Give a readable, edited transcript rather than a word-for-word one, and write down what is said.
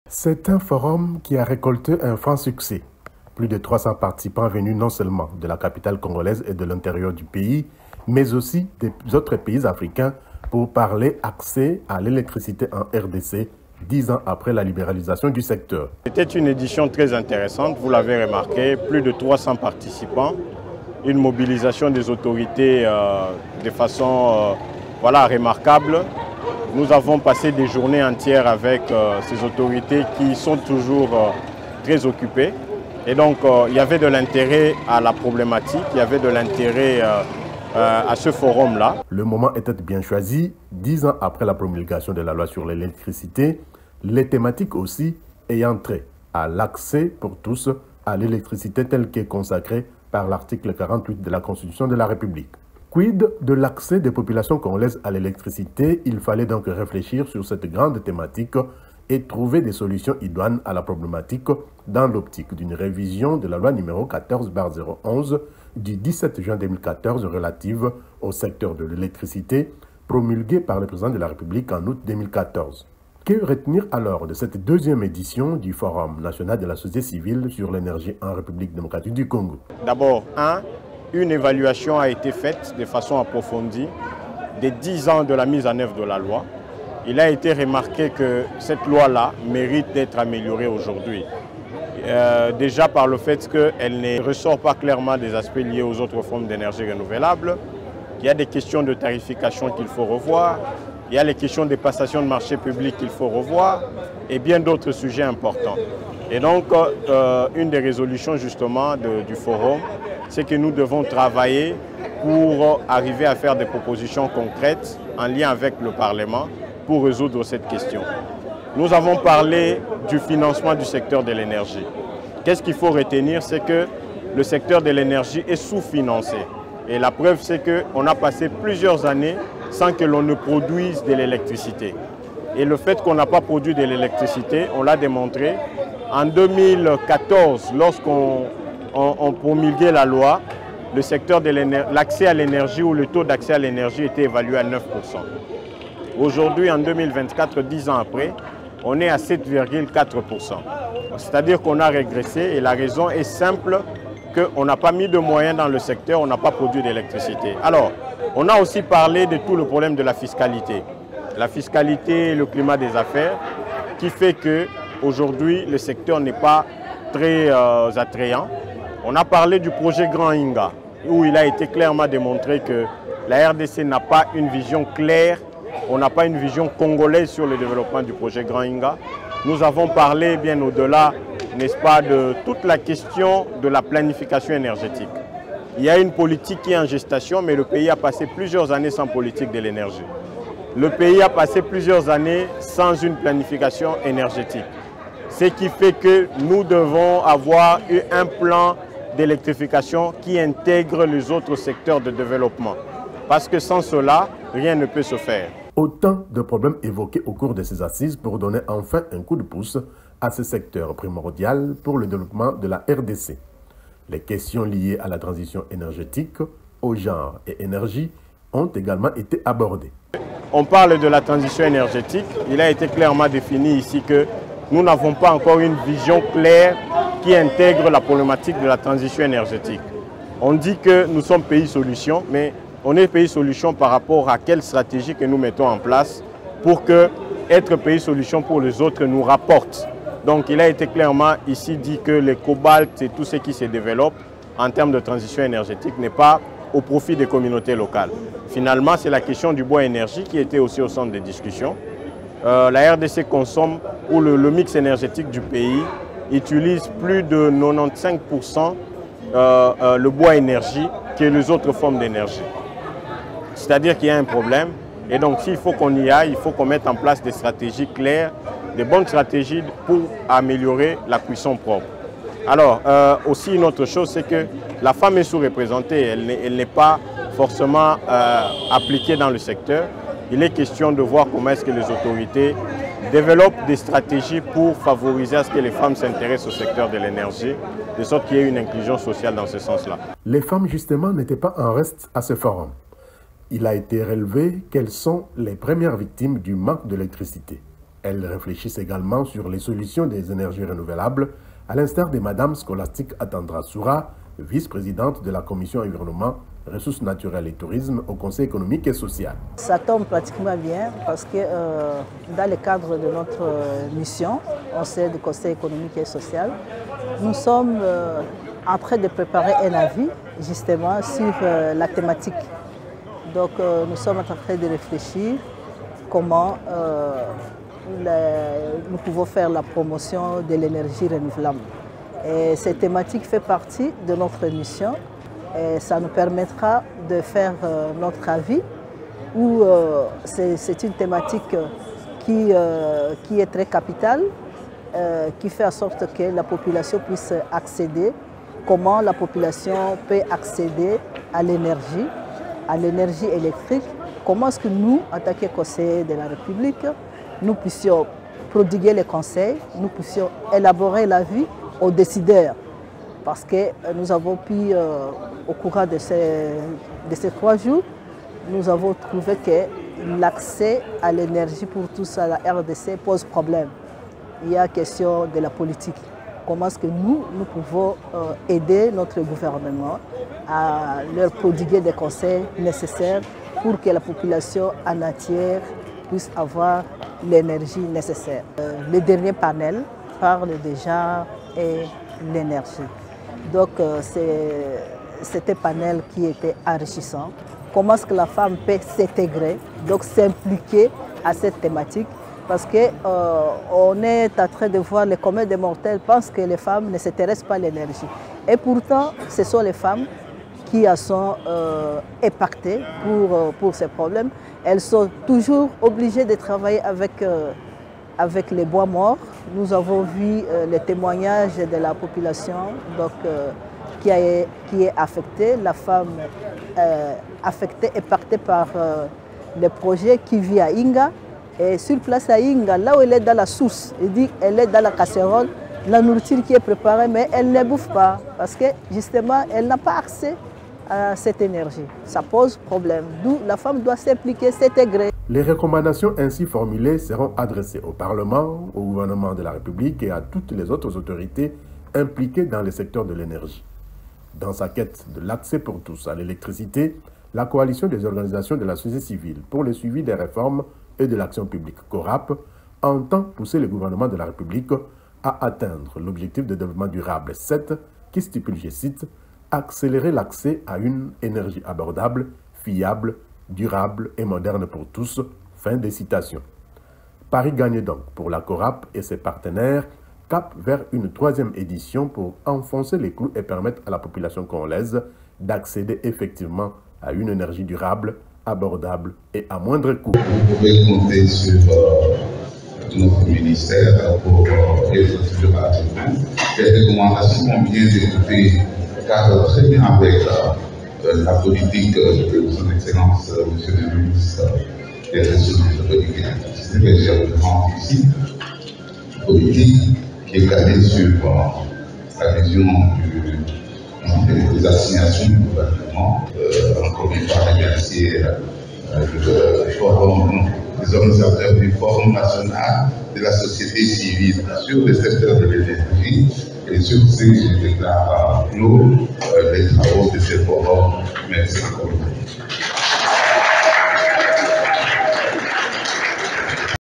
C'est un forum qui a récolté un franc succès. Plus de 300 participants venus non seulement de la capitale congolaise et de l'intérieur du pays, mais aussi des autres pays africains pour parler accès à l'électricité en RDC 10 ans après la libéralisation du secteur. C'était une édition très intéressante, vous l'avez remarqué, plus de 300 participants, une mobilisation des autorités de façon remarquable. Nous avons passé des journées entières avec ces autorités qui sont toujours très occupées. Et donc, il y avait de l'intérêt à la problématique, il y avait de l'intérêt à ce forum-là. Le moment était bien choisi, 10 ans après la promulgation de la loi sur l'électricité, les thématiques aussi ayant trait à l'accès pour tous à l'électricité telle qu'est consacrée par l'article 48 de la Constitution de la République. Quid de l'accès des populations congolaises à l'électricité? Il fallait donc réfléchir sur cette grande thématique et trouver des solutions idoines à la problématique dans l'optique d'une révision de la loi numéro 14/011 du 17 juin 2014 relative au secteur de l'électricité promulguée par le président de la République en août 2014. Que retenir alors de cette deuxième édition du Forum national de la société civile sur l'énergie en République démocratique du Congo? D'abord, une évaluation a été faite de façon approfondie des 10 ans de la mise en œuvre de la loi. Il a été remarqué que cette loi-là mérite d'être améliorée aujourd'hui. Déjà par le fait qu'elle ne ressort pas clairement des aspects liés aux autres formes d'énergie renouvelable. Il y a des questions de tarification qu'il faut revoir. Il y a les questions des passations de marché public qu'il faut revoir et bien d'autres sujets importants. Et donc, une des résolutions justement du forum, c'est que nous devons travailler pour arriver à faire des propositions concrètes en lien avec le Parlement pour résoudre cette question. Nous avons parlé du financement du secteur de l'énergie. Qu'est-ce qu'il faut retenir? C'est que le secteur de l'énergie est sous-financé. Et la preuve, c'est qu'on a passé plusieurs années sans que l'on ne produise de l'électricité. Et le fait qu'on n'a pas produit de l'électricité, on l'a démontré. En 2014, lorsqu'on promulguait la loi, le secteur de l'accès à l'énergie ou le taux d'accès à l'énergie était évalué à 9%. Aujourd'hui, en 2024, 10 ans après, on est à 7,4%. C'est-à-dire qu'on a régressé et la raison est simple, qu'on n'a pas mis de moyens dans le secteur, on n'a pas produit d'électricité. Alors, on a aussi parlé de tout le problème de la fiscalité. La fiscalité et le climat des affaires qui fait qu'aujourd'hui, le secteur n'est pas très attrayant. On a parlé du projet Grand Inga, où il a été clairement démontré que la RDC n'a pas une vision claire, on n'a pas une vision congolaise sur le développement du projet Grand Inga. Nous avons parlé bien au-delà, n'est-ce pas, de toute la question de la planification énergétique. Il y a une politique qui est en gestation, mais le pays a passé plusieurs années sans politique de l'énergie. Le pays a passé plusieurs années sans une planification énergétique. Ce qui fait que nous devons avoir un plan d'électrification qui intègre les autres secteurs de développement. Parce que sans cela, rien ne peut se faire. Autant de problèmes évoqués au cours de ces assises pour donner enfin un coup de pouce à ce secteur primordial pour le développement de la RDC. Les questions liées à la transition énergétique, au genre et énergie ont également été abordées. On parle de la transition énergétique. Il a été clairement défini ici que nous n'avons pas encore une vision claire qui intègre la problématique de la transition énergétique. On dit que nous sommes pays solution, mais on est pays solution par rapport à quelle stratégie que nous mettons en place pour que être pays solution pour les autres nous rapporte. Donc il a été clairement ici dit que le cobalt et tout ce qui se développe en termes de transition énergétique n'est pas au profit des communautés locales. Finalement, c'est la question du bois énergie qui était aussi au centre des discussions. La RDC consomme, ou le mix énergétique du pays, utilise plus de 95% le bois énergie que les autres formes d'énergie. C'est-à-dire qu'il y a un problème. Et donc, s'il faut qu'on y aille, il faut qu'on mette en place des stratégies claires, des bonnes stratégies pour améliorer la cuisson propre. Alors, aussi une autre chose, c'est que la femme est sous-représentée, elle n'est pas forcément appliquée dans le secteur. Il est question de voir comment est-ce que les autorités développent des stratégies pour favoriser à ce que les femmes s'intéressent au secteur de l'énergie, de sorte qu'il y ait une inclusion sociale dans ce sens-là. Les femmes, justement, n'étaient pas en reste à ce forum. Il a été relevé quelles sont les premières victimes du manque d'électricité. Elles réfléchissent également sur les solutions des énergies renouvelables, à l'instar de Mme Scholastique Attendra Soura, vice-présidente de la Commission environnement, ressources naturelles et tourisme au Conseil économique et social. Ça tombe pratiquement bien parce que dans le cadre de notre mission, au sein du Conseil économique et social, nous sommes en train de préparer un avis justement sur la thématique. Donc nous sommes en train de réfléchir comment nous pouvons faire la promotion de l'énergie renouvelable. Et cette thématique fait partie de notre mission et ça nous permettra de faire notre avis où c'est une thématique qui est très capitale, qui fait en sorte que la population puisse accéder, comment la population peut accéder à l'énergie électrique, comment est-ce que nous, en tant que conseillers de la République, nous puissions prodiguer les conseils, nous puissions élaborer l'avis aux décideurs. Parce que nous avons pu, au courant de ces 3 jours, nous avons trouvé que l'accès à l'énergie pour tous à la RDC pose problème. Il y a question de la politique. Comment est-ce que nous pouvons aider notre gouvernement à leur prodiguer des conseils nécessaires pour que la population en entière puisse avoir l'énergie nécessaire. Le dernier panel parle déjà de l'énergie. Donc c'était un panel qui était enrichissant. Comment est-ce que la femme peut s'intégrer, donc s'impliquer à cette thématique? Parce qu'on est en train de voir les communs des mortels pensent que les femmes ne s'intéressent pas à l'énergie. Et pourtant, ce sont les femmes qui sont impactées pour ces problèmes. Elles sont toujours obligées de travailler avec les bois morts. Nous avons vu les témoignages de la population donc, qui est affectée, la femme affectée, impactée par les projets qui vit à Inga. Et sur place à Inga, là où elle est dans la source, elle est dans la casserole, la nourriture qui est préparée, mais elle ne bouffe pas parce que justement, elle n'a pas accès à cette énergie. Ça pose problème. D'où la femme doit s'impliquer, s'intégrer. Les recommandations ainsi formulées seront adressées au Parlement, au gouvernement de la République et à toutes les autres autorités impliquées dans le secteur de l'énergie. Dans sa quête de l'accès pour tous à l'électricité, la coalition des organisations de la société civile pour le suivi des réformes et de l'action publique CORAP entend pousser le gouvernement de la République à atteindre l'objectif de développement durable 7 qui stipule, je cite, accélérer l'accès à une énergie abordable, fiable, durable et moderne pour tous. Fin de citation. Paris gagne donc pour la CORAP et ses partenaires cap vers une 3e édition pour enfoncer les clous et permettre à la population congolaise d'accéder effectivement à une énergie durable, abordable et à moindre coût. Vous pouvez compter sur notre ministère pour être toujours à jour. Les recommandations ont bien écouté, cadrent très bien avec la politique de son Excellence, Monsieur le ministre des Ressources naturelles. C'est que j'ai reprends ici, politique qui est calée sur la vision des assignations du gouvernement. Encore une fois, remercier les organisateurs du Forum national de la société civile sur le secteur de l'énergie et sur ce que je déclare clos les travaux de ce forum. Merci encore.